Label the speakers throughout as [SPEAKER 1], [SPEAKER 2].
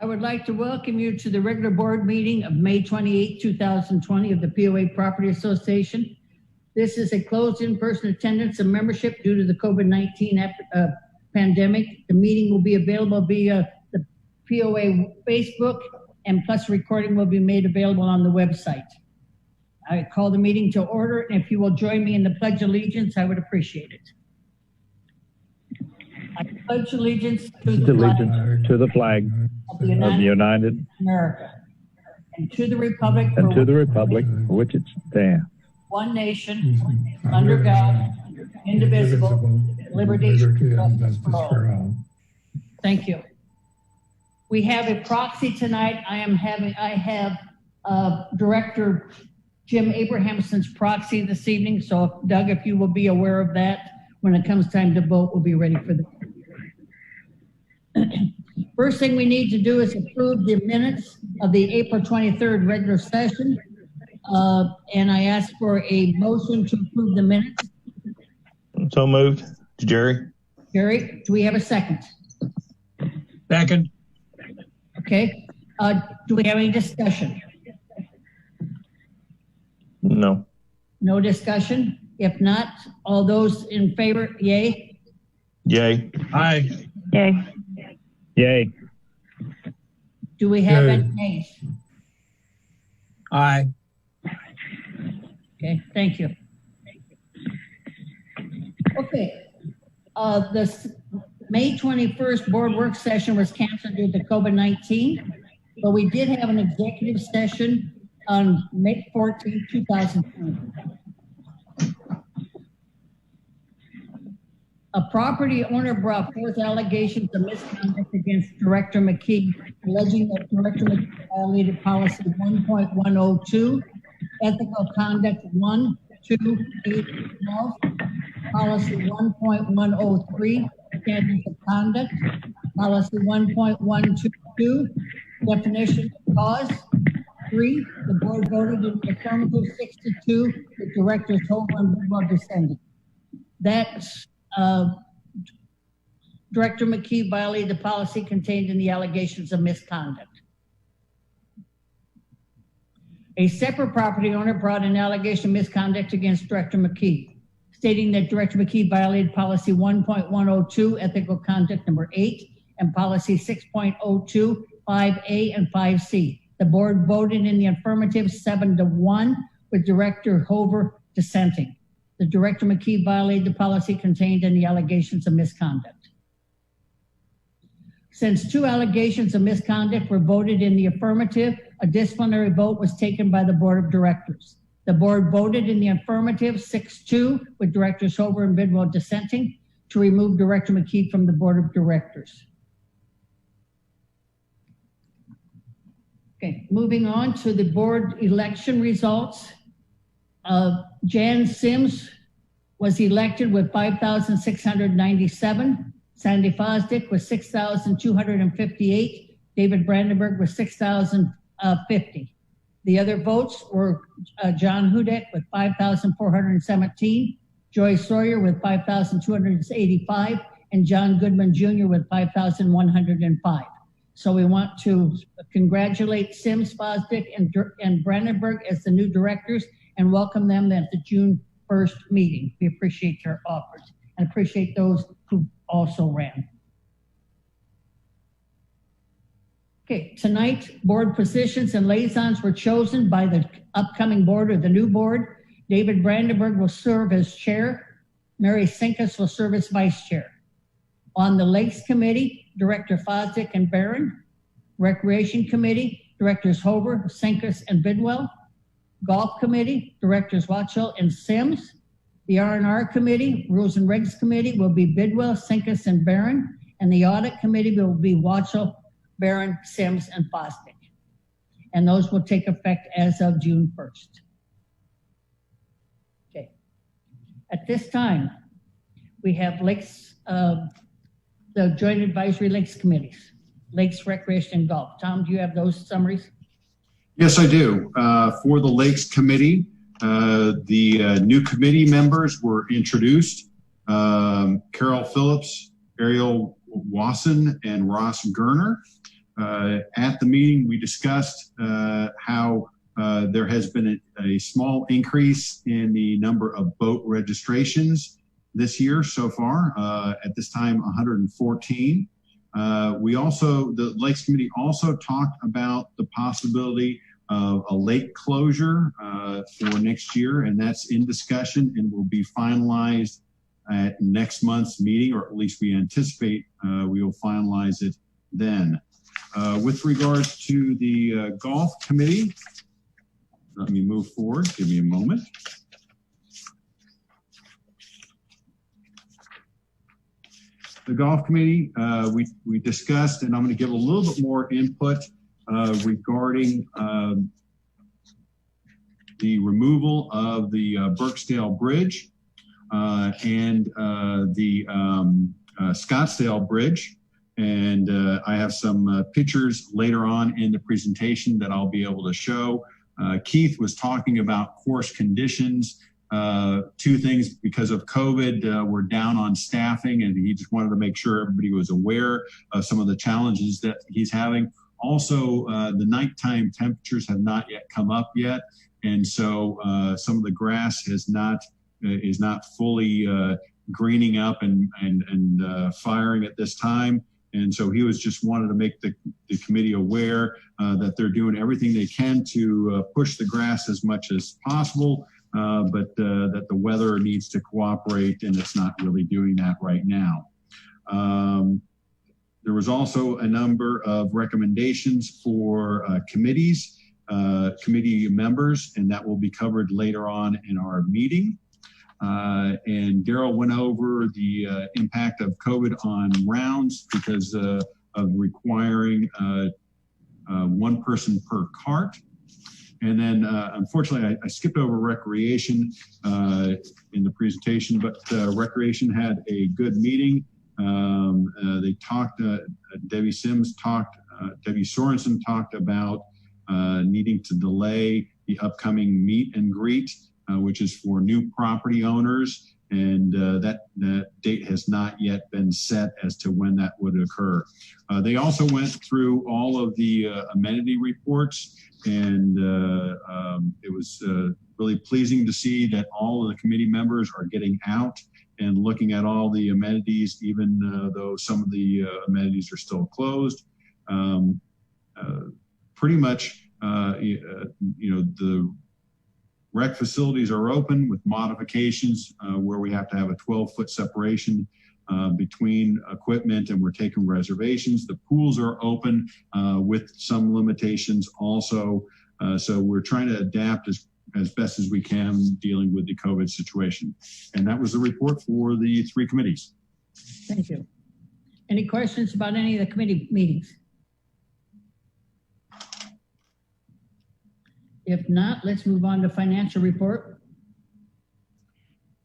[SPEAKER 1] I would like to welcome you to the regular board meeting of May 28, 2020 of the POA Property Association. This is a closed in-person attendance and membership due to the COVID-19 pandemic. The meeting will be available via the POA Facebook, and plus recording will be made available on the website. I call the meeting to order, and if you will join me in the Pledge of Allegiance, I would appreciate it. I pledge allegiance to
[SPEAKER 2] the flag of the United
[SPEAKER 1] America, and to the republic
[SPEAKER 2] for which it stands,
[SPEAKER 1] one nation, under God, indivisible, liberty and justice for all. Thank you. We have a proxy tonight. I have Director Jim Abrahamson's proxy this evening. So Doug, if you will be aware of that, when it comes time to vote, we'll be ready for the first thing we need to do is approve the minutes of the April 23rd regular session. And I ask for a motion to approve the minutes.
[SPEAKER 3] So moved. Jerry.
[SPEAKER 1] Jerry, do we have a second?
[SPEAKER 3] Second.
[SPEAKER 1] Okay. Do we have any discussion?
[SPEAKER 3] No.
[SPEAKER 1] No discussion? If not, all those in favor, yay?
[SPEAKER 3] Yay. Aye.
[SPEAKER 4] Yay.
[SPEAKER 2] Yay.
[SPEAKER 1] Do we have any nays?
[SPEAKER 3] Aye.
[SPEAKER 1] Okay, thank you. Okay, this May 21st board work session was canceled due to COVID-19, but we did have an executive session on May 14th, 2020. A property owner brought forth allegations of misconduct against Director McKee, alleging that Director McKee violated policy 1.102, ethical conduct 1, 2, 8, 12, policy 1.103, standards of conduct, policy 1.122, definition of cause. 3, the board voted in the affirmative 6-2, the directors Holder and Bidwell dissented. That's Director McKee violated the policy contained in the allegations of misconduct. A separate property owner brought an allegation of misconduct against Director McKee, stating that Director McKee violated policy 1.102, ethical conduct number 8, and policy 6.02, 5A and 5C. The board voted in the affirmative 7-1, with Director Hover dissenting. The Director McKee violated the policy contained in the allegations of misconduct. Since 2 allegations of misconduct were voted in the affirmative, a disciplinary vote was taken by the board of directors. The board voted in the affirmative 6-2, with Directors Hover and Bidwell dissenting, to remove Director McKee from the board of directors. Okay, moving on to the board election results. Jan Sims was elected with 5,697. Sandy Fosdick with 6,258. David Brandenburg with 6,050. The other votes were John Hudak with 5,417, Joy Sawyer with 5,285, and John Goodman Jr. with 5,105. So we want to congratulate Sims, Fosdick, and Brandenburg as the new directors and welcome them at the June 1st meeting. We appreciate their offers and appreciate those who also ran. Okay, tonight, board positions and liaisons were chosen by the upcoming board or the new board. David Brandenburg will serve as chair. Mary Sinkus will serve as vice chair. On the Lakes Committee, Director Fosdick and Barron. Recreation Committee, Directors Hover, Sinkus, and Bidwell. Golf Committee, Directors Watchell and Sims. The R&R Committee, Rules and Regs Committee will be Bidwell, Sinkus, and Barron. And the Audit Committee will be Watchell, Barron, Sims, and Fosdick. And those will take effect as of June 1st. Okay. At this time, we have Lakes, the Joint Advisory Lakes Committees, Lakes, Recreation, and Golf. Tom, do you have those summaries?
[SPEAKER 5] Yes, I do. For the Lakes Committee, the new committee members were introduced. Carol Phillips, Ariel Wasson, and Ross Gerner. At the meeting, we discussed how there has been a small increase in the number of boat registrations this year so far. At this time, 114. The Lakes Committee also talked about the possibility of a lake closure for next year, and that's in discussion and will be finalized at next month's meeting, or at least we anticipate we will finalize it then. With regards to the Golf Committee, let me move forward. Give me a moment. The Golf Committee, we discussed, and I'm going to give a little bit more input regarding the removal of the Scottsdale Bridge and the Scottsdale Bridge. And I have some pictures later on in the presentation that I'll be able to show. Keith was talking about course conditions. Two things: because of COVID, we're down on staffing, and he just wanted to make sure everybody was aware of some of the challenges that he's having. Also, the nighttime temperatures have not yet come up yet, and so some of the grass is not fully greening up and firing at this time. And so he was just wanted to make the committee aware that they're doing everything they can to push the grass as much as possible, but that the weather needs to cooperate, and it's not really doing that right now. There was also a number of recommendations for committee members, and that will be covered later on in our meeting. And Daryl went over the impact of COVID on rounds because of requiring one person per cart. And then, unfortunately, I skipped over recreation in the presentation, but recreation had a good meeting. They talked, Debbie Sorensen talked about needing to delay the upcoming meet and greet, which is for new property owners, and that date has not yet been set as to when that would occur. They also went through all of the amenity reports, and it was really pleasing to see that all of the committee members are getting out and looking at all the amenities, even though some of the amenities are still closed. Pretty much, the rec facilities are open with modifications where we have to have a 12-foot separation between equipment, and we're taking reservations. The pools are open with some limitations also. So we're trying to adapt as best as we can dealing with the COVID situation. And that was the report for the three committees.
[SPEAKER 1] Thank you. Any questions about any of the committee meetings? If not, let's move on to financial report.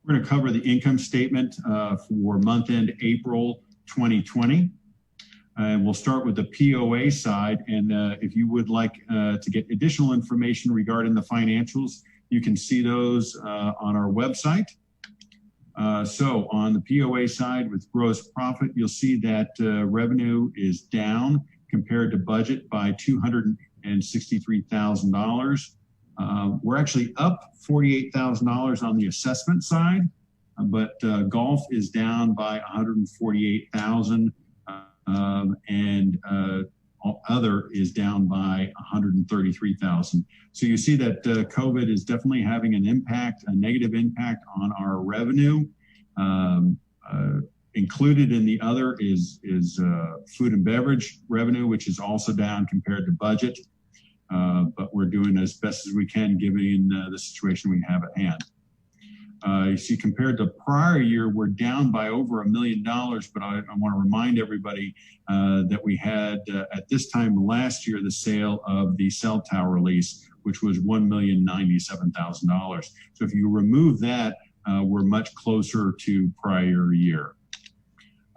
[SPEAKER 5] We're going to cover the income statement for month-end April 2020. And we'll start with the POA side. And if you would like to get additional information regarding the financials, you can see those on our website. So on the POA side with gross profit, you'll see that revenue is down compared to budget by $263,000. We're actually up $48,000 on the assessment side, but golf is down by $148,000, and other is down by $133,000. So you see that COVID is definitely having an impact, a negative impact on our revenue. Included in the other is food and beverage revenue, which is also down compared to budget. But we're doing as best as we can given the situation we have at hand. You see, compared to prior year, we're down by over $1 million, but I want to remind everybody that we had at this time last year the sale of the cell tower lease, which was $1,097,000. So if you remove that, we're much closer to prior year.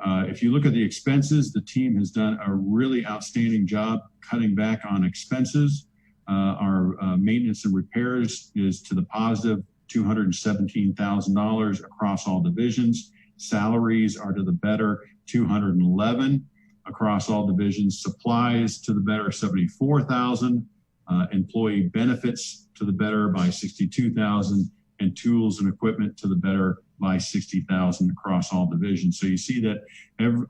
[SPEAKER 5] If you look at the expenses, the team has done a really outstanding job cutting back on expenses. Our maintenance and repairs is to the positive $217,000 across all divisions. Salaries are to the better $211,000 across all divisions. Supplies to the better, 74,000. Employee benefits to the better by 62,000, and tools and equipment to the better by 60,000 across all divisions. So you see that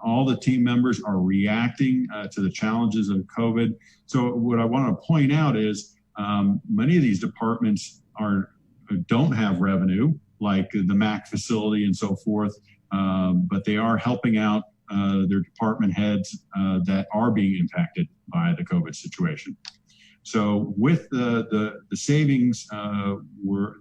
[SPEAKER 5] all the team members are reacting to the challenges of COVID. So what I want to point out is many of these departments don't have revenue, like the MAC facility and so forth, but they are helping out their department heads that are being impacted by the COVID situation. So with the savings, the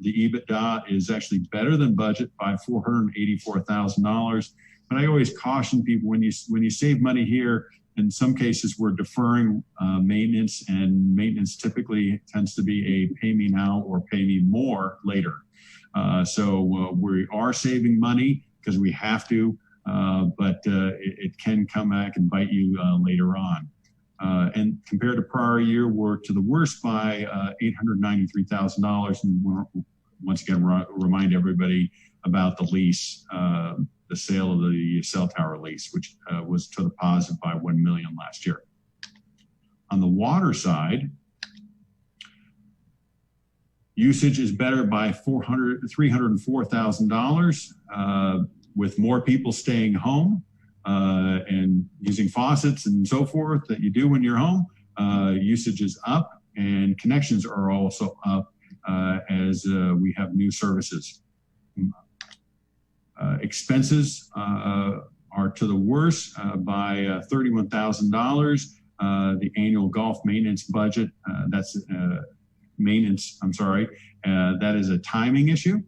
[SPEAKER 5] EBITDA is actually better than budget by $484,000. But I always caution people, when you save money here, in some cases we're deferring maintenance, and maintenance typically tends to be a pay me now or pay me more later. So we are saving money because we have to, but it can come back and bite you later on. And compared to prior year, we're to the worst by $893,000. And once again, remind everybody about the lease, the sale of the cell tower lease, which was to the positive by $1 million last year. On the water side, usage is better by $304,000 with more people staying home. And using faucets and so forth that you do when you're home, usage is up, and connections are also up as we have new services. Expenses are to the worst by $31,000. The annual golf maintenance budget, that is a timing issue.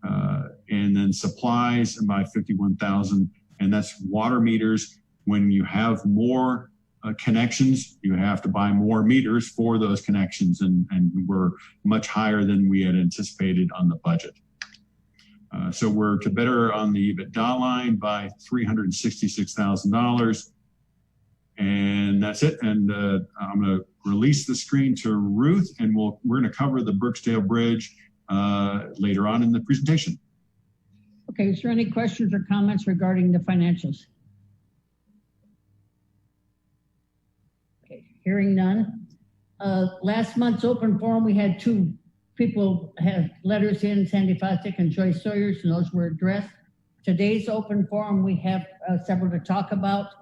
[SPEAKER 5] And then supplies by $51,000. And that's water meters. When you have more connections, you have to buy more meters for those connections, and we're much higher than we had anticipated on the budget. So we're to better on the EBITDA line by $366,000. And that's it. And I'm going to release the screen to Ruth, and we're going to cover the Scottsdale Bridge later on in the presentation.
[SPEAKER 1] Okay, is there any questions or comments regarding the financials? Okay, hearing none. Last month's open forum, we had two people have letters in, Sandy Fosdick and Joyce Sawyers, and those were addressed. Today's open forum, we have several to talk about.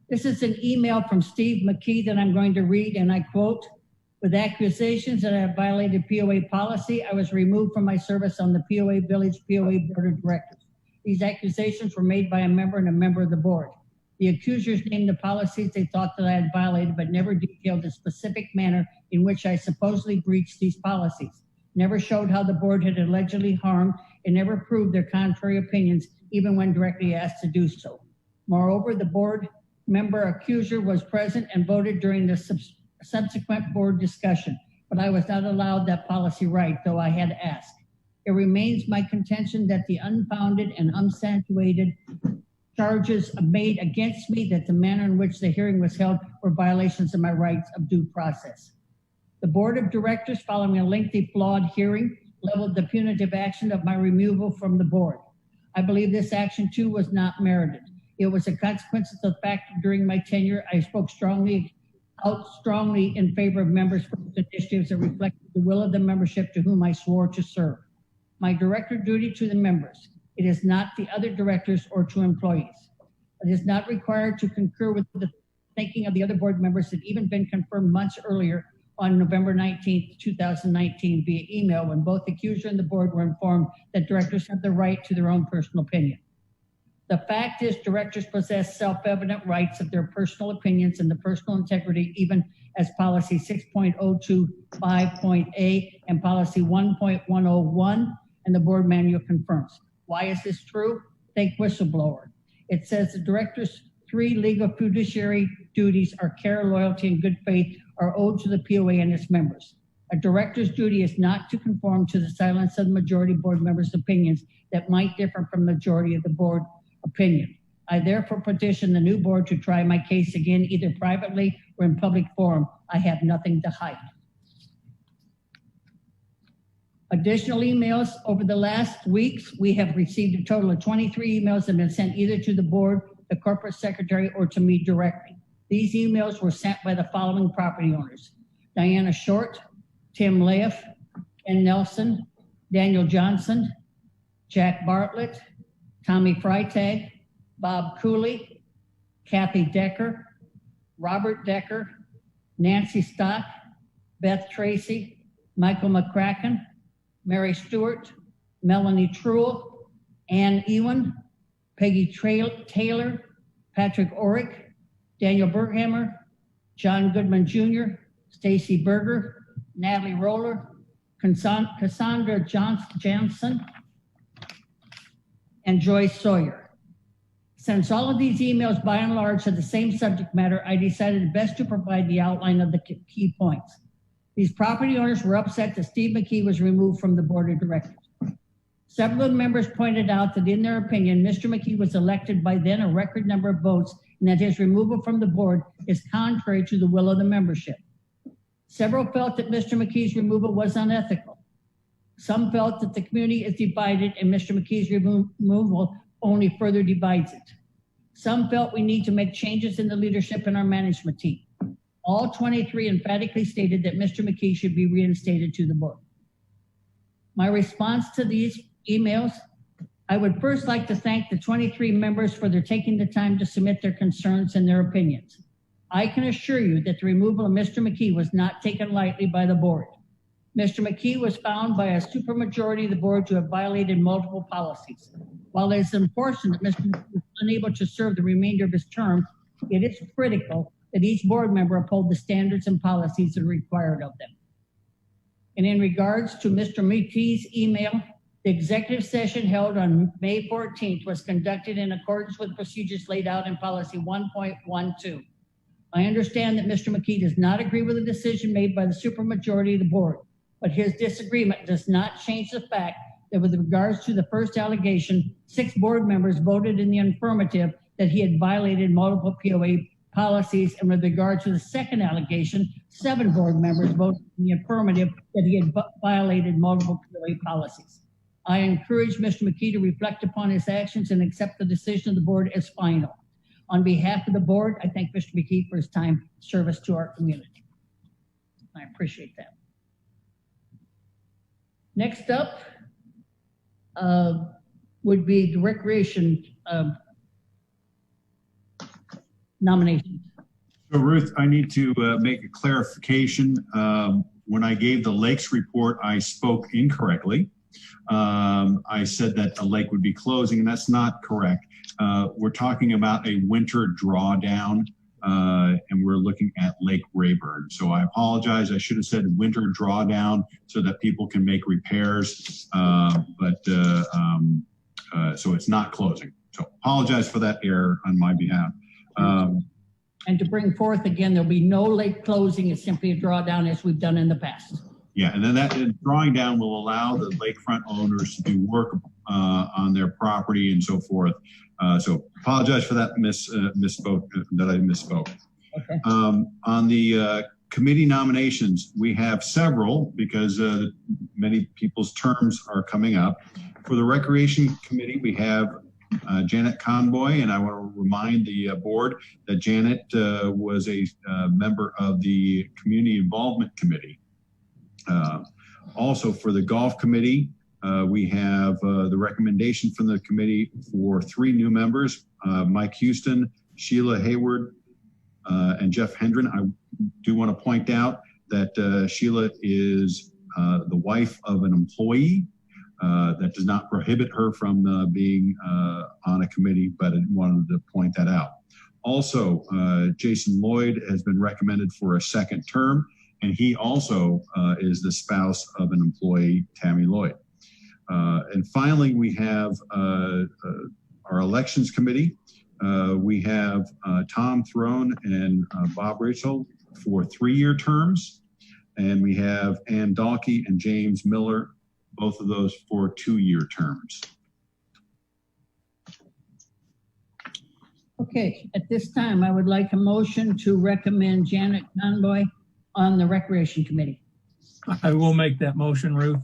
[SPEAKER 1] This is an email from Steve McKee that I'm going to read, and I quote, "With accusations that I have violated POA policy, I was removed from my service on the POA Village POA Board of Directors. These accusations were made by a member and a member of the board. The accusers named the policies they thought that I had violated, but never detailed the specific manner in which I supposedly breached these policies. Never showed how the board had allegedly harmed, and never proved their contrary opinions, even when directly asked to do so. Moreover, the board member accuser was present and voted during the subsequent board discussion, but I was not allowed that policy right, though I had asked. It remains my contention that the unfounded and unsubstantiated charges made against me, that the manner in which the hearing was held were violations of my rights of due process. The board of directors, following a lengthy, flawed hearing, leveled the punitive action of my removal from the board. I believe this action too was not merited. It was a consequence of the fact that during my tenure, I spoke strongly in favor of members' initiatives that reflected the will of the membership to whom I swore to serve. My director duty to the members. It is not the other directors or to employees. It is not required to concur with the thinking of the other board members that even been confirmed months earlier on November 19th, 2019 via email, when both the accuser and the board were informed that directors have the right to their own personal opinion. The fact is, directors possess self-evident rights of their personal opinions and the personal integrity, even as policy 6.025.A and policy 1.101 and the board manual confirms. Why is this true? Think whistleblower. It says the director's 3 legal fiduciary duties are care, loyalty, and good faith are owed to the POA and its members. A director's duty is not to conform to the silence of the majority board members' opinions that might differ from the majority of the board opinion. I therefore petition the new board to try my case again, either privately or in public forum. I have nothing to hide. Additional emails over the last weeks, we have received a total of 23 emails that have been sent either to the board, the corporate secretary, or to me directly. These emails were sent by the following property owners: Diana Short, Tim Leif, Ken Nelson, Daniel Johnson, Jack Bartlett, Tommy Freitag, Bob Cooley, Kathy Decker, Robert Decker, Nancy Stock, Beth Tracy, Michael McCracken, Mary Stewart, Melanie Truel, Ann Ewan, Peggy Taylor, Patrick Orick, Daniel Berghammer, John Goodman Jr., Stacy Berger, Natalie Roller, Cassandra Johnson, and Joyce Sawyer. Since all of these emails by and large had the same subject matter, I decided best to provide the outline of the key points. These property owners were upset that Steve McKee was removed from the board of directors. Several of the members pointed out that in their opinion, Mr. McKee was elected by then a record number of votes and that his removal from the board is contrary to the will of the membership. Several felt that Mr. McKee's removal was unethical. Some felt that the community is divided and Mr. McKee's removal only further divides it. Some felt we need to make changes in the leadership in our management team. All 23 emphatically stated that Mr. McKee should be reinstated to the board. My response to these emails: I would first like to thank the 23 members for their taking the time to submit their concerns and their opinions. I can assure you that the removal of Mr. McKee was not taken lightly by the board. Mr. McKee was found by a supermajority of the board to have violated multiple policies. While it is unfortunate that Mr. McKee was unable to serve the remainder of his term, it is critical that each board member uphold the standards and policies that are required of them. And in regards to Mr. McKee's email, the executive session held on May 14th was conducted in accordance with procedures laid out in policy 1.12. I understand that Mr. McKee does not agree with the decision made by the supermajority of the board, but his disagreement does not change the fact that with regards to the first allegation, 6 board members voted in the affirmative that he had violated multiple POA policies, and with regard to the second allegation, 7 board members voted in the affirmative that he had violated multiple POA policies. I encourage Mr. McKee to reflect upon his actions and accept the decision of the board as final. On behalf of the board, I thank Mr. McKee for his time service to our community. I appreciate that. Next up would be the recreation nominations.
[SPEAKER 5] So Ruth, I need to make a clarification. When I gave the lakes report, I spoke incorrectly. I said that the lake would be closing, and that's not correct. We're talking about a winter drawdown, and we're looking at Lake Rayburn. So I apologize. I should have said winter drawdown so that people can make repairs, so it's not closing. So apologize for that error on my behalf.
[SPEAKER 1] And to bring forth again, there'll be no lake closing. It's simply a drawdown as we've done in the past.
[SPEAKER 5] Yeah, and then that drawing down will allow the lakefront owners to do work on their property and so forth. So apologize for that misspoke. Okay. On the committee nominations, we have several because many people's terms are coming up. For the Recreation Committee, we have Janet Conboy, and I want to remind the board that Janet was a member of the Community Involvement Committee. Also for the Golf Committee, we have the recommendation from the committee for 3 new members, Mike Houston, Sheila Hayward, and Jeff Hendren. I do want to point out that Sheila is the wife of an employee. That does not prohibit her from being on a committee, but I wanted to point that out. Also, Jason Lloyd has been recommended for a 2nd term, and he also is the spouse of an employee, Tammy Lloyd. And finally, we have our Elections Committee. We have Tom Throne and Bob Rachel for 3-year terms, and we have Ann Dahlke and James Miller, both of those for 2-year terms.
[SPEAKER 1] Okay, at this time, I would like a motion to recommend Janet Conboy on the Recreation Committee.
[SPEAKER 4] I will make that motion, Ruth.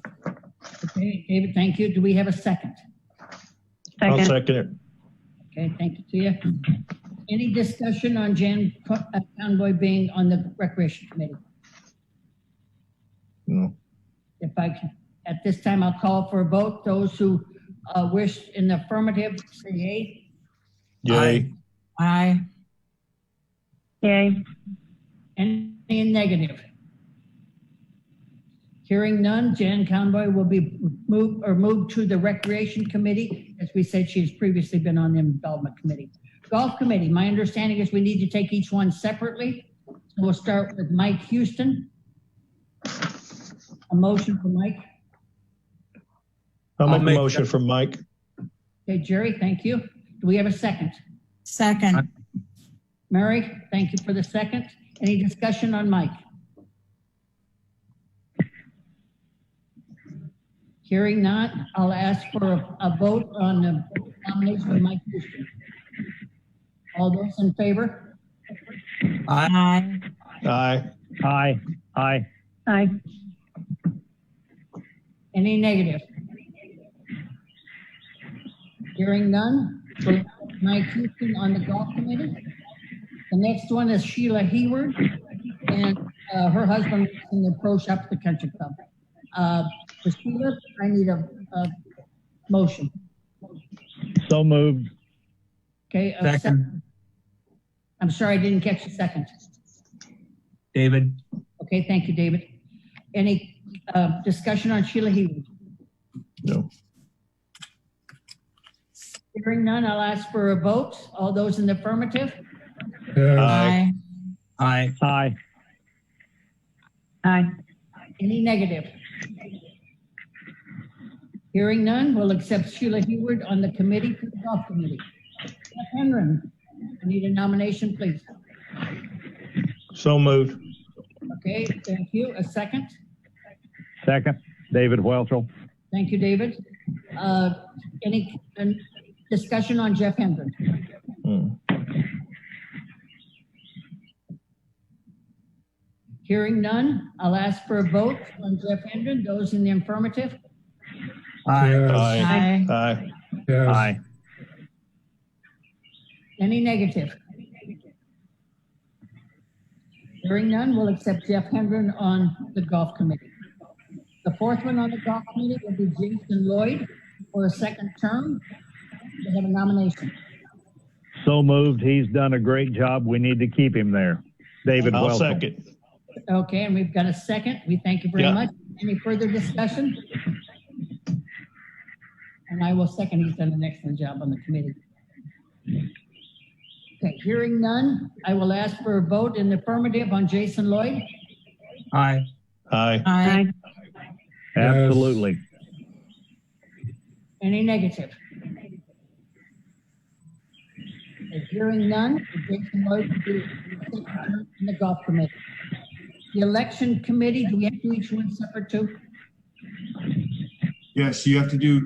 [SPEAKER 1] Okay, David, thank you. Do we have a second?
[SPEAKER 3] I'll second it.
[SPEAKER 1] Okay, thank you to you. Any discussion on Jan Conboy being on the Recreation Committee?
[SPEAKER 3] No.
[SPEAKER 1] If I can, at this time, I'll call for a vote. Those who wish in the affirmative, say yea.
[SPEAKER 3] Yay.
[SPEAKER 6] Aye.
[SPEAKER 7] Yay.
[SPEAKER 1] Any in negative? Hearing none, Jan Conboy will be moved to the Recreation Committee. As we said, she's previously been on the Development Committee. Golf Committee, my understanding is we need to take each one separately. So we'll start with Mike Houston. A motion for Mike.
[SPEAKER 3] I'll make a
[SPEAKER 4] make
[SPEAKER 3] motion
[SPEAKER 4] that.
[SPEAKER 3] for Mike.
[SPEAKER 1] Okay, Jerry, thank you. Do we have a second?
[SPEAKER 6] Second.
[SPEAKER 1] Mary, thank you for the second. Any discussion on Mike? Hearing none, I'll ask for a vote on the nomination of Mike Houston. All those in favor?
[SPEAKER 6] Aye.
[SPEAKER 3] Aye.
[SPEAKER 2] Aye. Aye.
[SPEAKER 7] Aye.
[SPEAKER 1] Any negative? Hearing none, we'll put Mike Houston on the Golf Committee. The next one is Sheila Hayward, and her husband works in the pro shop at the country club. For Sheila, I need a motion.
[SPEAKER 2] So moved.
[SPEAKER 1] Okay,
[SPEAKER 4] Second.
[SPEAKER 1] I'm sorry, I didn't catch the second.
[SPEAKER 4] David.
[SPEAKER 1] Okay, thank you, David. Any discussion on Sheila Hayward?
[SPEAKER 3] No.
[SPEAKER 1] Hearing none, I'll ask for a vote. All those in the affirmative?
[SPEAKER 3] Aye.
[SPEAKER 4] Aye.
[SPEAKER 2] Aye.
[SPEAKER 7] Aye.
[SPEAKER 1] Any negative? Hearing none, we'll accept Sheila Hayward on the committee for the Golf Committee. Jeff Henry, I need a nomination, please.
[SPEAKER 3] So moved.
[SPEAKER 1] Okay, thank you. A second?
[SPEAKER 2] Second. David Welchel.
[SPEAKER 1] Thank you, David. Any discussion on Jeff Hendren?
[SPEAKER 3] Hmm.
[SPEAKER 1] Hearing none, I'll ask for a vote on Jeff Hendren. Those in the affirmative?
[SPEAKER 4] Aye.
[SPEAKER 3] Aye.
[SPEAKER 6] Aye.
[SPEAKER 3] Aye.
[SPEAKER 2] Aye.
[SPEAKER 1] Any negative? Hearing none, we'll accept Jeff Hendren on the Golf Committee. The fourth one on the Golf Committee will be Jason Lloyd for a second term. We have a nomination.
[SPEAKER 2] So moved. He's done a great job. We need to keep him there. David
[SPEAKER 3] I'll
[SPEAKER 2] Welchel.
[SPEAKER 3] second.
[SPEAKER 1] Okay, and we've got a second. We thank you very
[SPEAKER 3] Yeah.
[SPEAKER 1] much. Any further discussion? And I will second. He's done an excellent job on the committee. Okay, hearing none, I will ask for a vote in the affirmative on Jason Lloyd.
[SPEAKER 4] Aye.
[SPEAKER 3] Aye.
[SPEAKER 6] Aye.
[SPEAKER 2] Absolutely.
[SPEAKER 1] Any negative? Okay, hearing none, Jason Lloyd will be the second term in the Golf Committee. The Election Committee, do we have to do each one separate too?
[SPEAKER 5] Yes, you have to do,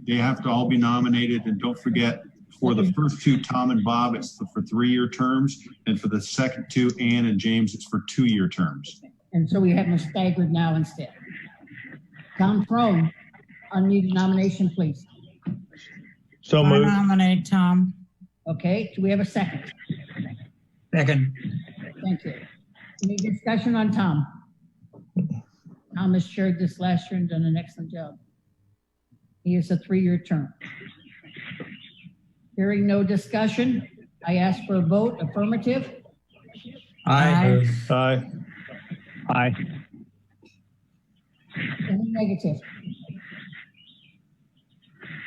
[SPEAKER 5] they have to all be nominated, and don't forget, for the first two, Tom and Bob, it's for 3-year terms, and for the second two, Ann and James, it's for 2-year terms.
[SPEAKER 1] And so we have them staggered now instead. Tom Frome, I need a nomination, please.
[SPEAKER 3] So
[SPEAKER 6] I
[SPEAKER 3] moved.
[SPEAKER 6] nominate Tom.
[SPEAKER 1] Okay, do we have a second?
[SPEAKER 4] Second.
[SPEAKER 1] Thank you. Any discussion on Tom? Tom has chaired this last year and done an excellent job. He is a 3-year term. Hearing no discussion, I ask for a vote. Affirmative?
[SPEAKER 4] Aye.
[SPEAKER 3] Aye.
[SPEAKER 2] Aye.
[SPEAKER 1] Any negative?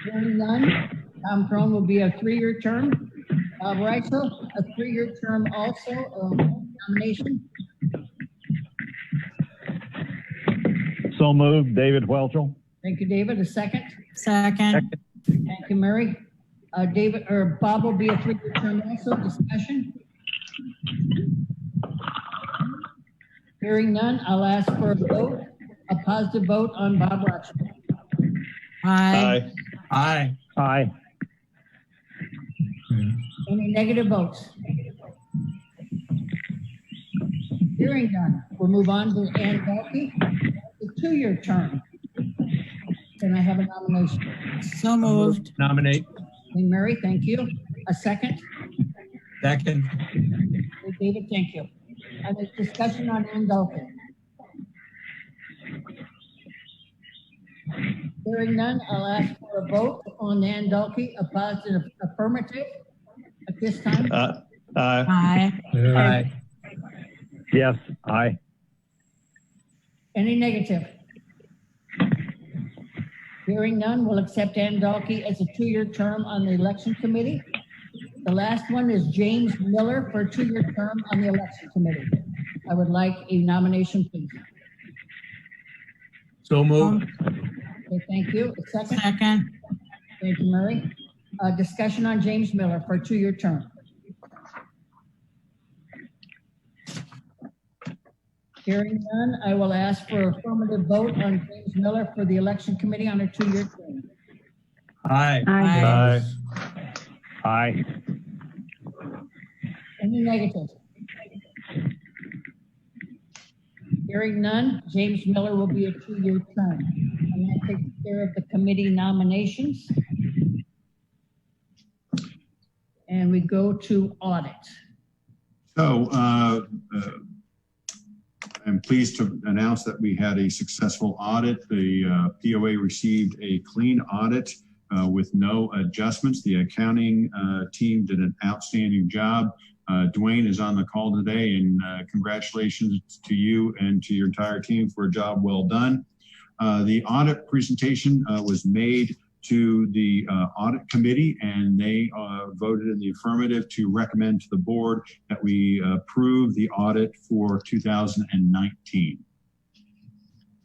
[SPEAKER 1] Hearing none, Tom Crone will be a 3-year term. Bob Reisel, a 3-year term also. Nomination?
[SPEAKER 2] So moved. David Welchel.
[SPEAKER 1] Thank you, David. A second?
[SPEAKER 6] Second.
[SPEAKER 1] Thank you, Mary. David or Bob will be a 3-year term also. Discussion? Hearing none, I'll ask for a vote, a positive vote on Bob Rochester.
[SPEAKER 6] Aye.
[SPEAKER 4] Aye.
[SPEAKER 2] Aye.
[SPEAKER 1] Any negative votes? Hearing none, we'll move on to Ann Balke, a 2-year term. Can I have a nomination?
[SPEAKER 6] So moved.
[SPEAKER 4] Nominate.
[SPEAKER 1] Hey, Mary, thank you. A second?
[SPEAKER 4] Second.
[SPEAKER 1] Okay, David, thank you. Any discussion on Andolfi? Hearing none, I'll ask for a vote on Andolfi, a positive affirmative at this time.
[SPEAKER 3] Aye.
[SPEAKER 6] Aye.
[SPEAKER 4] Aye.
[SPEAKER 2] Yes, aye.
[SPEAKER 1] Any negative? Hearing none, we'll accept Andolfi as a 2-year term on the election committee. The last one is James Miller for a 2-year term on the election committee. I would like a nomination, please.
[SPEAKER 4] So moved.
[SPEAKER 1] Okay, thank you. A second?
[SPEAKER 6] Second.
[SPEAKER 1] Thank you, Murray. Discussion on James Miller for a 2-year term. Hearing none, I will ask for affirmative vote on James Miller for the election committee on a 2-year term.
[SPEAKER 4] Aye.
[SPEAKER 6] Aye.
[SPEAKER 2] Aye.
[SPEAKER 1] Any negative? Hearing none, James Miller will be a 2-year term. And that takes care of the committee nominations. And we go to audit.
[SPEAKER 5] So I'm pleased to announce that we had a successful audit. The POA received a clean audit with no adjustments. The accounting team did an outstanding job. Dwayne is on the call today, and congratulations to you and to your entire team for a job well done. The audit presentation was made to the audit committee, and they voted in the affirmative to recommend to the board that we approve the audit for 2019.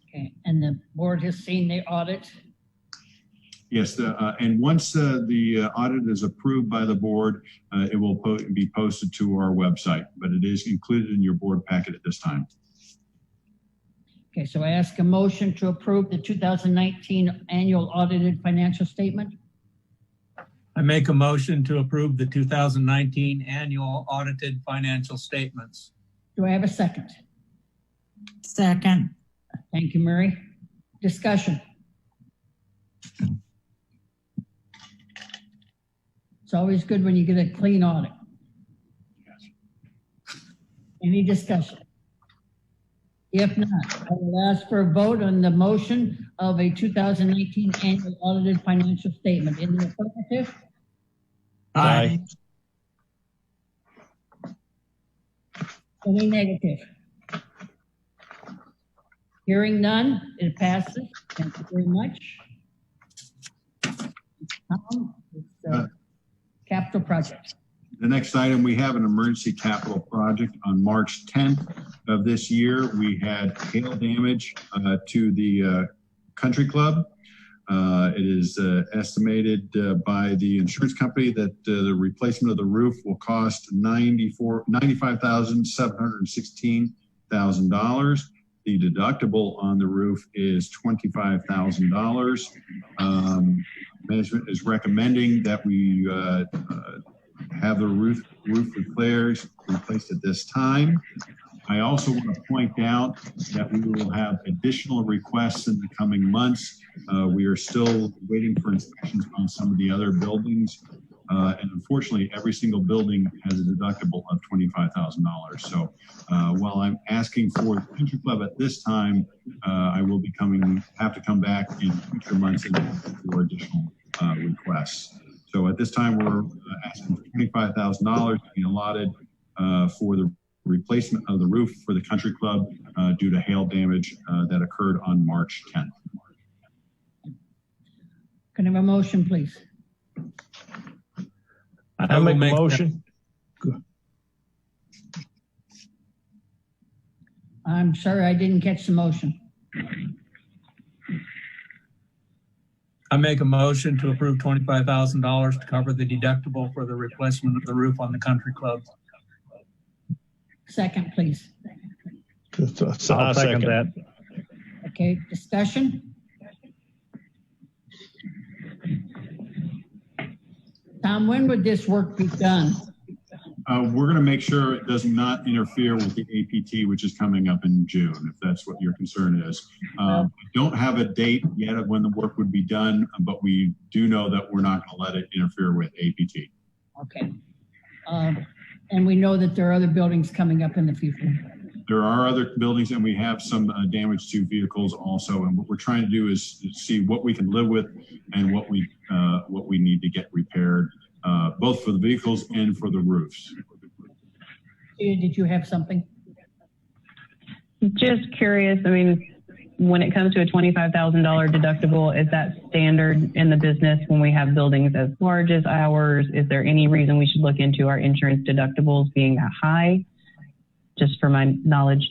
[SPEAKER 1] Okay, and the board has seen the audit.
[SPEAKER 5] Yes, and once the audit is approved by the board, it will be posted to our website, but it is included in your board packet at this time.
[SPEAKER 1] Okay, so I ask a motion to approve the 2019 annual audited financial statement.
[SPEAKER 4] I make a motion to approve the 2019 annual audited financial statements.
[SPEAKER 1] Do I have a second?
[SPEAKER 6] Second.
[SPEAKER 1] Thank you, Murray. Discussion. It's always good when you get a clean audit. Any discussion? If not, I will ask for a vote on the motion of a 2019 annual audited financial statement. In the affirmative?
[SPEAKER 3] Aye.
[SPEAKER 1] Any negative? Hearing none, it passes. Thank you very much. Tom, it's capital project.
[SPEAKER 5] The next item, we have an emergency capital project. On March 10th of this year, we had hail damage to the country club. It is estimated by the insurance company that the replacement of the roof will cost $95,716,000. The deductible on the roof is $25,000. Management is recommending that we have the roof replaced at this time. I also want to point out that we will have additional requests in the coming months. We are still waiting for inspections on some of the other buildings. And unfortunately, every single building has a deductible of $25,000. So while I'm asking for the country club at this time, I will be have to come back in future months and for additional requests. So at this time, we're asking for $25,000 to be allotted for the replacement of the roof for the country club due to hail damage that occurred on March 10th.
[SPEAKER 1] Can I have a motion, please?
[SPEAKER 3] I make a motion.
[SPEAKER 1] I'm sorry, I didn't catch the motion.
[SPEAKER 4] I make a motion to approve $25,000 to cover the deductible for the replacement of the roof on the country club.
[SPEAKER 1] Second, please.
[SPEAKER 2] I'll second that.
[SPEAKER 1] Okay, discussion? Tom, when would this work be done?
[SPEAKER 5] We're going to make sure it does not interfere with the APT, which is coming up in June, if that's what your concern is. We don't have a date yet of when the work would be done, but we do know that we're not going to let it interfere with APT.
[SPEAKER 1] Okay. And we know that there are other buildings coming up in the future.
[SPEAKER 5] There are other buildings, and we have some damage to vehicles also. And what we're trying to do is see what we can live with and what we need to get repaired, both for the vehicles and for the roofs.
[SPEAKER 1] Did you have something?
[SPEAKER 7] Just curious, I mean, when it comes to a $25,000 deductible, is that standard in the business when we have buildings as large as ours? Is there any reason we should look into our insurance deductibles being that high? Just for my knowledge.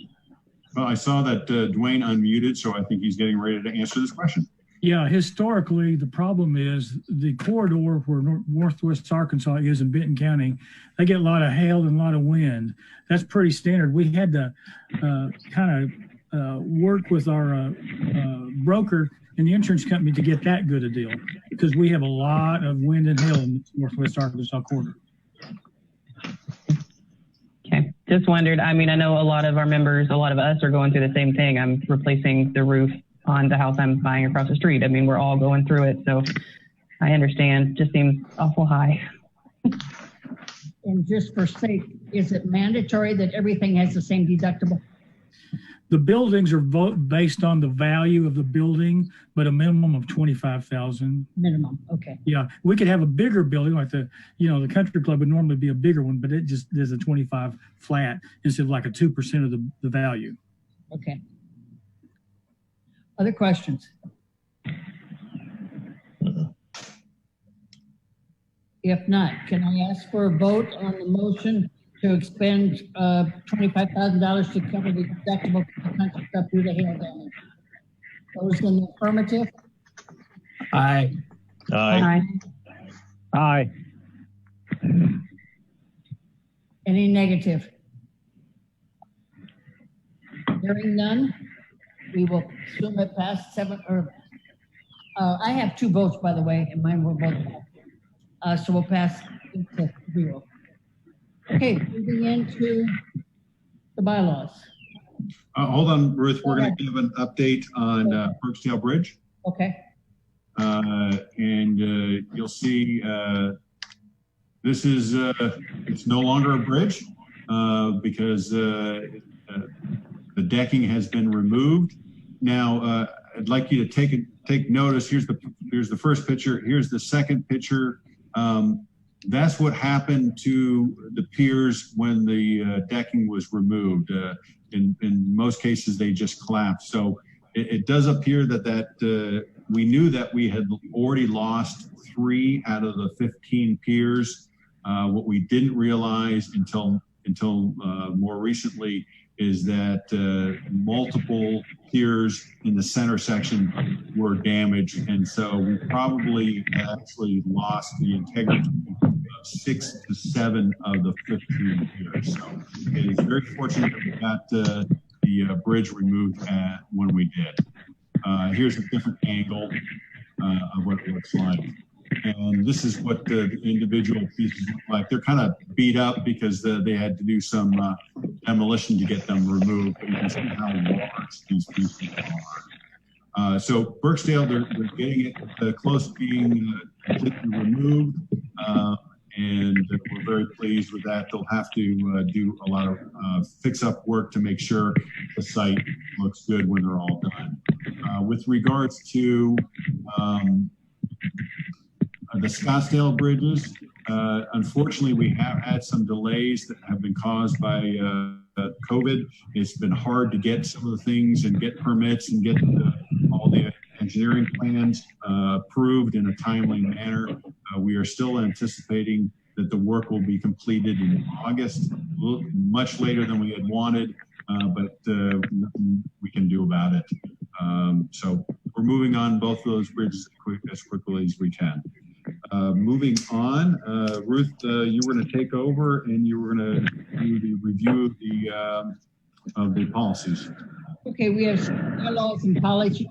[SPEAKER 5] Well, I saw that Dwayne unmuted, so I think he's getting ready to answer this question.
[SPEAKER 8] Yeah, historically, the problem is the corridor where Northwest Arkansas is in Benton County, they get a lot of hail and a lot of wind. That's pretty standard. We had to work with our broker and the insurance company to get that good a deal because we have a lot of wind and hail in the Northwest Arkansas corridor.
[SPEAKER 7] Okay, just wondered. I mean, I know a lot of our members, a lot of us are going through the same thing. I'm replacing the roof on the house I'm buying across the street. I mean, we're all going through it. So I understand. Just seems awful high.
[SPEAKER 1] And just for sake, is it mandatory that everything has the same deductible?
[SPEAKER 8] The buildings are based on the value of the building, but a minimum of 25,000.
[SPEAKER 1] Minimum, okay.
[SPEAKER 8] Yeah, we could have a bigger building like the country club would normally be a bigger one, but it just there's a 25 flat instead of like a 2% of the value.
[SPEAKER 1] Okay. Other questions? If not, can I ask for a vote on the motion to expend $25,000 to cover the deductible for the country club due to hail damage? Those in the affirmative?
[SPEAKER 4] Aye.
[SPEAKER 3] Aye.
[SPEAKER 2] Aye.
[SPEAKER 1] Any negative? Hearing none, we will assume it passed I have 2 votes, by the way, and mine were both passed. So we'll pass 8-0. Okay, moving into the bylaws.
[SPEAKER 5] Hold on, Ruth. We're going to give an update on Scottsdale Bridge.
[SPEAKER 1] Okay.
[SPEAKER 5] And you'll see this is it's no longer a bridge because the decking has been removed. Now, I'd like you to take notice. Here's the first picture. Here's the second picture. That's what happened to the piers when the decking was removed. In most cases, they just collapsed. So it does appear that we knew that we had already lost 3 out of the 15 piers. What we didn't realize until more recently is that multiple piers in the center section were damaged. And so we probably actually lost the integrity of 6 to 7 of the 15 piers. So it is very fortunate that we got the bridge removed when we did. Here's a different angle of what it looks like. And this is what the individual pieces look like. They're kind of beat up because they had to do some demolition to get them removed. But you can see how large these pieces are. So Burksdale, they're getting it close to being completely removed. And we're very pleased with that. They'll have to do a lot of fix-up work to make sure the site looks good when they're all done. With regards to the Scottsdale Bridges, unfortunately, we have had some delays that have been caused by COVID. It's been hard to get some of the things and get permits and get all the engineering plans approved in a timely manner. We are still anticipating that the work will be completed in August, much later than we had wanted, but we can do about it. So we're moving on both of those bridges as quickly as we can. Moving on, Ruth, you were going to take over and you were going to do the review of the policies.
[SPEAKER 1] Okay, we have bylaws and policy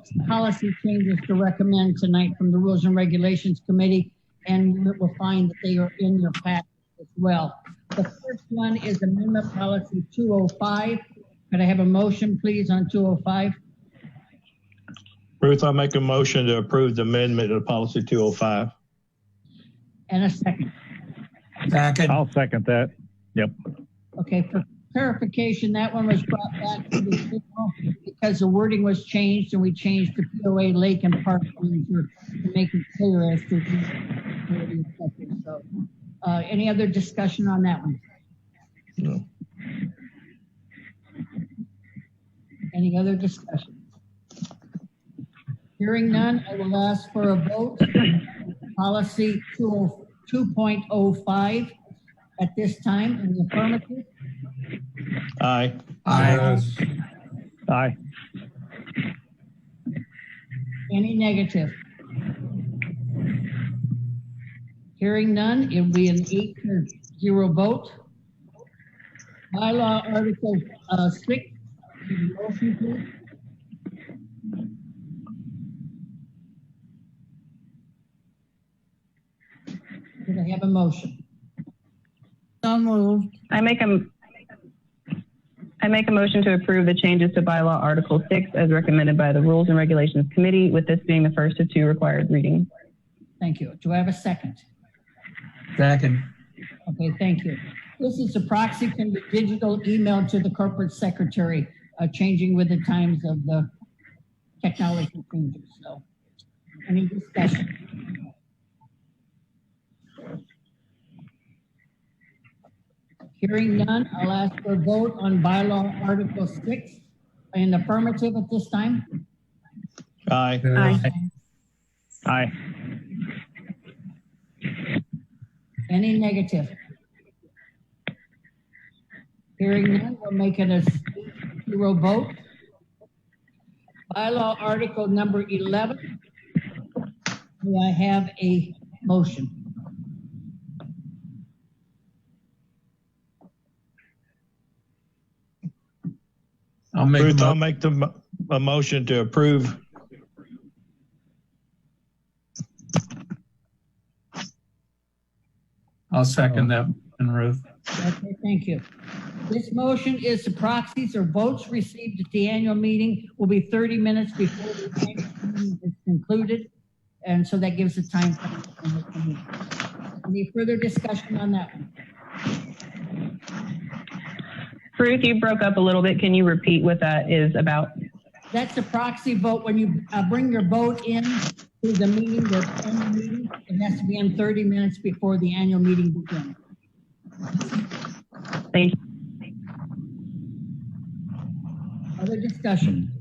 [SPEAKER 1] changes to recommend tonight from the Rules and Regulations Committee, and we'll find that they are in your packet as well. The first one is Amendment Policy 205. Could I have a motion, please, on 205?
[SPEAKER 3] Ruth, I'll make a motion to approve the amendment of policy 205.
[SPEAKER 1] And a second.
[SPEAKER 4] Second.
[SPEAKER 2] I'll second that. Yep.
[SPEAKER 1] Okay, for clarification, that one was brought back to the table because the wording was changed and we changed the POA Lake and Park Ranger to make it clear as to who. So, any other discussion on that one?
[SPEAKER 3] No.
[SPEAKER 1] Any other discussion? Hearing none, I will ask for a vote. Policy 2.05 at this time in the affirmative.
[SPEAKER 3] Aye.
[SPEAKER 4] Aye.
[SPEAKER 2] Aye.
[SPEAKER 1] Any negative? Hearing none, it will be an 8-0 vote. Bylaw Article 6. Motion, please. Could I have a motion?
[SPEAKER 6] So moved.
[SPEAKER 7] I make a motion to approve the changes to bylaw Article 6 as recommended by the Rules and Regulations Committee, with this being the first of 2 required readings.
[SPEAKER 1] Thank you. Do I have a second?
[SPEAKER 4] Second.
[SPEAKER 1] Okay, thank you. This is a proxy can be digital email to the corporate secretary, changing with the times of the technology changes. So, any discussion? Hearing none, I'll ask for a vote on bylaw Article 6 in affirmative at this time.
[SPEAKER 3] Aye.
[SPEAKER 7] Aye.
[SPEAKER 2] Aye.
[SPEAKER 1] Any negative? Hearing none, we'll make it a 0 vote. Bylaw Article number 11. Do I have a motion?
[SPEAKER 4] I'll make
[SPEAKER 3] Ruth,
[SPEAKER 4] a
[SPEAKER 3] I'll make a motion to approve.
[SPEAKER 4] I'll second that, and Ruth.
[SPEAKER 1] Okay, thank you. This motion is the proxies or votes received at the annual meeting will be 30 minutes before the annual meeting is concluded. And so that gives the time for the meeting. Any further discussion on that one?
[SPEAKER 7] Ruth, you broke up a little bit. Can you repeat what that is about?
[SPEAKER 1] That's a proxy vote. When you bring your vote in to the meeting, the annual meeting, it has to be in 30 minutes before the annual meeting begins.
[SPEAKER 7] Thank you.
[SPEAKER 1] Other discussion?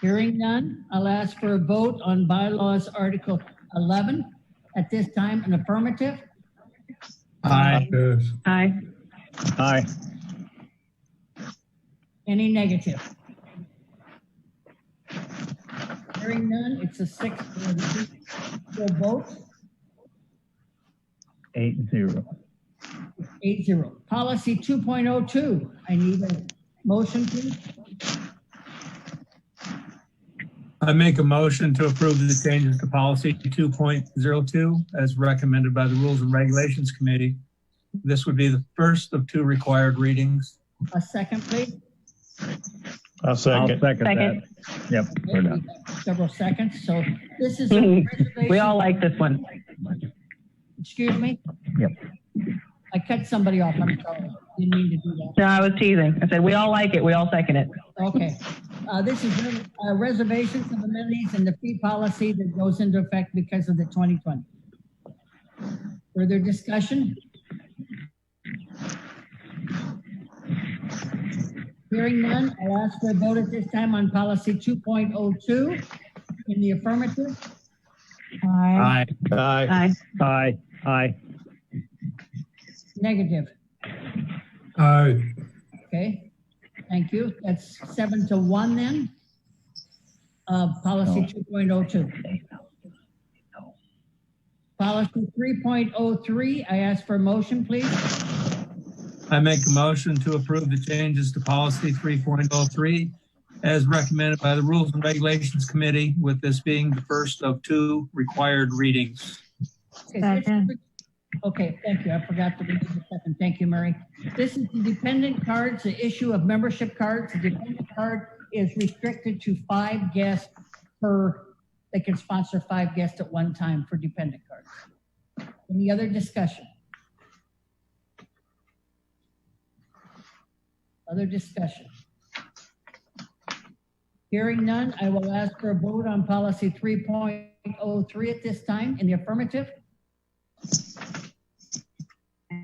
[SPEAKER 1] Hearing none, I'll ask for a vote on bylaws Article 11. At this time, an affirmative.
[SPEAKER 4] Aye.
[SPEAKER 7] Aye.
[SPEAKER 2] Aye.
[SPEAKER 1] Any negative? Hearing none, it's a 6-0 vote.
[SPEAKER 2] 8-0.
[SPEAKER 1] 8-0. Policy 2.02. I need a motion, please.
[SPEAKER 4] I make a motion to approve the changes to policy 2.02 as recommended by the Rules and Regulations Committee. This would be the first of 2 required readings.
[SPEAKER 1] A second, please.
[SPEAKER 3] I'll second.
[SPEAKER 2] I'll second that. Yep, we're done.
[SPEAKER 1] Several seconds. So this is a reservation.
[SPEAKER 7] We all like this one.
[SPEAKER 1] Excuse me?
[SPEAKER 2] Yep.
[SPEAKER 1] I cut somebody off. I'm sorry. Didn't mean to do that.
[SPEAKER 7] No, I was teasing. I said, we all like it. We all second it.
[SPEAKER 1] Okay. This is reservations of amenities and the fee policy that goes into effect because of the 2020. Further discussion? Hearing none, I'll ask for a vote at this time on policy 2.02 in the affirmative.
[SPEAKER 6] Aye.
[SPEAKER 4] Aye.
[SPEAKER 3] Aye.
[SPEAKER 7] Aye.
[SPEAKER 2] Aye. Aye.
[SPEAKER 1] Negative.
[SPEAKER 4] Aye.
[SPEAKER 1] Okay, thank you. That's 7-1 then. Policy 2.02. Policy 3.03, I ask for a motion, please.
[SPEAKER 4] I make a motion to approve the changes to policy 3.03 as recommended by the Rules and Regulations Committee, with this being the first of 2 required readings.
[SPEAKER 6] Second.
[SPEAKER 1] Okay, thank you. I forgot to read the second. Thank you, Mary. This is the dependent cards, the issue of membership cards. The dependent card is restricted to 5 guests per, they can sponsor 5 guests at one time for dependent cards. Any other discussion? Other discussion? Hearing none, I will ask for a vote on policy 3.03 at this time. In the affirmative?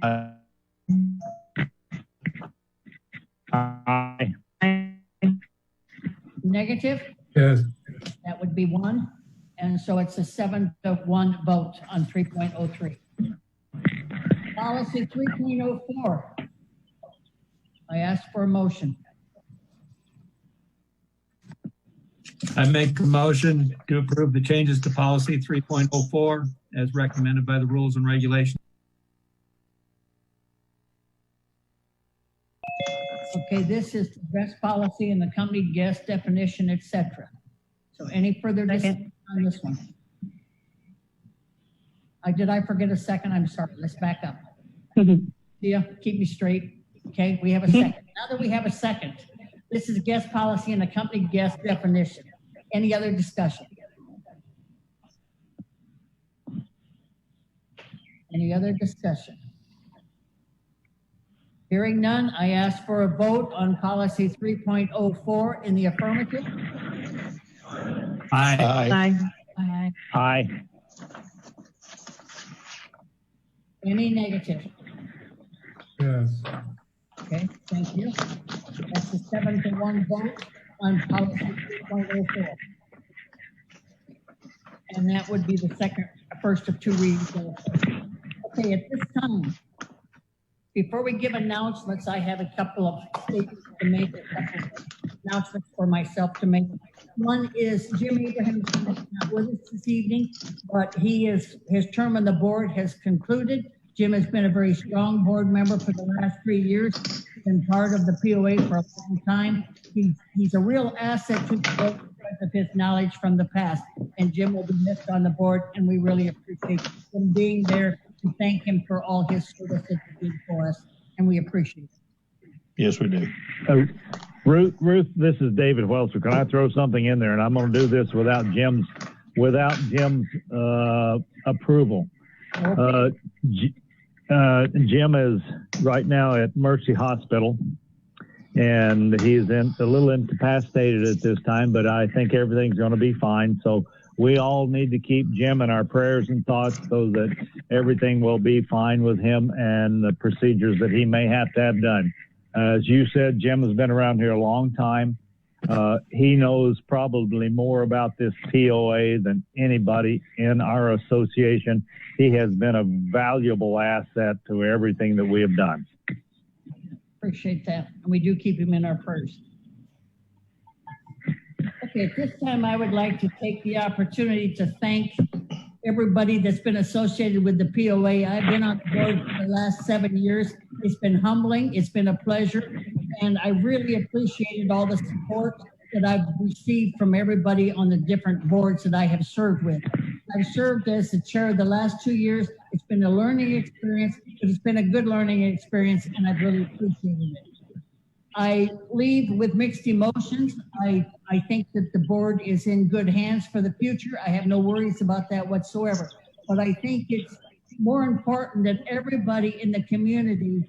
[SPEAKER 2] Aye.
[SPEAKER 1] Negative?
[SPEAKER 4] Yes.
[SPEAKER 1] That would be 1. And so it's a 7-1 vote on 3.03. Policy 3.04. I ask for a motion.
[SPEAKER 4] I make a motion to approve the changes to policy 3.04 as recommended by the rules and regulations.
[SPEAKER 1] Okay, this is the best policy in the company guest definition, etc. So any further discussion on this one? Did I forget a second? I'm sorry. Let's back up. Yeah, keep me straight. Okay, we have a second. Now that we have a second, this is guest policy and the company guest definition. Any other discussion? Any other discussion? Hearing none, I ask for a vote on policy 3.04 in the affirmative.
[SPEAKER 4] Aye.
[SPEAKER 3] Aye.
[SPEAKER 6] Aye.
[SPEAKER 2] Aye.
[SPEAKER 1] Any negative?
[SPEAKER 4] Yes.
[SPEAKER 1] Okay, thank you. That's a 7-1 vote on policy 3.04. And that would be the first of 2 readings. Okay, at this time, before we give announcements, I have a couple of statements to make, a couple of announcements for myself to make. One is Jim Abraham is not with us this evening, but his term on the board has concluded. Jim has been a very strong board member for the last 3 years, been part of the POA for a long time. He's a real asset to the board because of his knowledge from the past, and Jim will be missed on the board, and we really appreciate him being there to thank him for all his service that he did for us, and we appreciate it.
[SPEAKER 3] Yes, we do.
[SPEAKER 2] Ruth, this is David Welser. Can I throw something in there? And I'm going to do this without Jim's approval.
[SPEAKER 1] Okay.
[SPEAKER 2] Jim is right now at Mercy Hospital, and he's a little incapacitated at this time, but I think everything's going to be fine. So we all need to keep Jim in our prayers and thoughts so that everything will be fine with him and the procedures that he may have to have done. As you said, Jim has been around here a long time. He knows probably more about this POA than anybody in our association. He has been a valuable asset to everything that we have done.
[SPEAKER 1] Appreciate that. And we do keep him in our prayers. Okay, at this time, I would like to take the opportunity to thank everybody that's been associated with the POA. I've been on the board for the last 7 years. It's been humbling. It's been a pleasure. And I really appreciated all the support that I've received from everybody on the different boards that I have served with. I've served as the chair the last 2 years. It's been a learning experience, but it's been a good learning experience, and I've really appreciated it. I leave with mixed emotions. I think that the board is in good hands for the future. I have no worries about that whatsoever. But I think it's more important that everybody in the community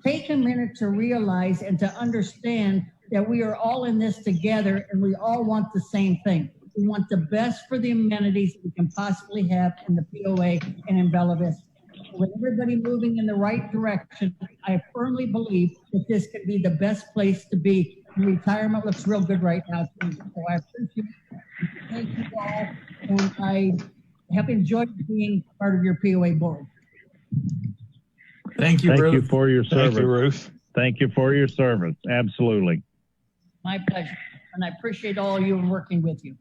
[SPEAKER 1] take a minute to realize and to understand that we are all in this together and we all want the same thing. We want the best for the amenities we can possibly have in the POA and in Bella Vista. With everybody moving in the right direction, I firmly believe that this could be the best place to be. Retirement looks real good right now, too. So I appreciate it. Thank you all. And I have enjoyed being part of your POA board.
[SPEAKER 4] Thank you,
[SPEAKER 2] Thank
[SPEAKER 4] Ruth.
[SPEAKER 2] you for your service.
[SPEAKER 3] Thank you, Ruth.
[SPEAKER 2] Thank you for your service. Absolutely.
[SPEAKER 1] My pleasure. And I appreciate all of you and working with you.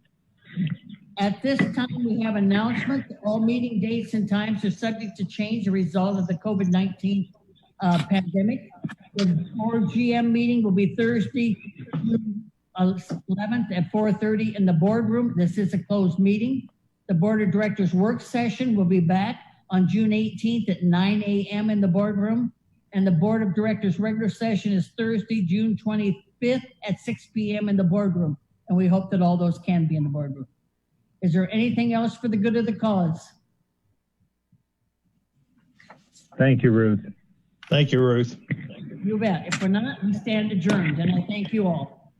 [SPEAKER 1] At this time, we have announcements. All meeting dates and times are subject to change as a result of the COVID-19 pandemic. The board GM meeting will be Thursday, June 11th at 4:30 in the boardroom. This is a closed meeting. The board of directors work session will be back on June 18th at 9 a.m. in the boardroom. And the board of directors regular session is Thursday, June 25th at 6 p.m. in the boardroom. And we hope that all those can be in the boardroom. Is there anything else for the good of the cause?
[SPEAKER 2] Thank you, Ruth.
[SPEAKER 3] Thank you, Ruth.
[SPEAKER 1] You bet. If we're not, we stand adjourned, and I thank you all.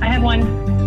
[SPEAKER 7] I have one.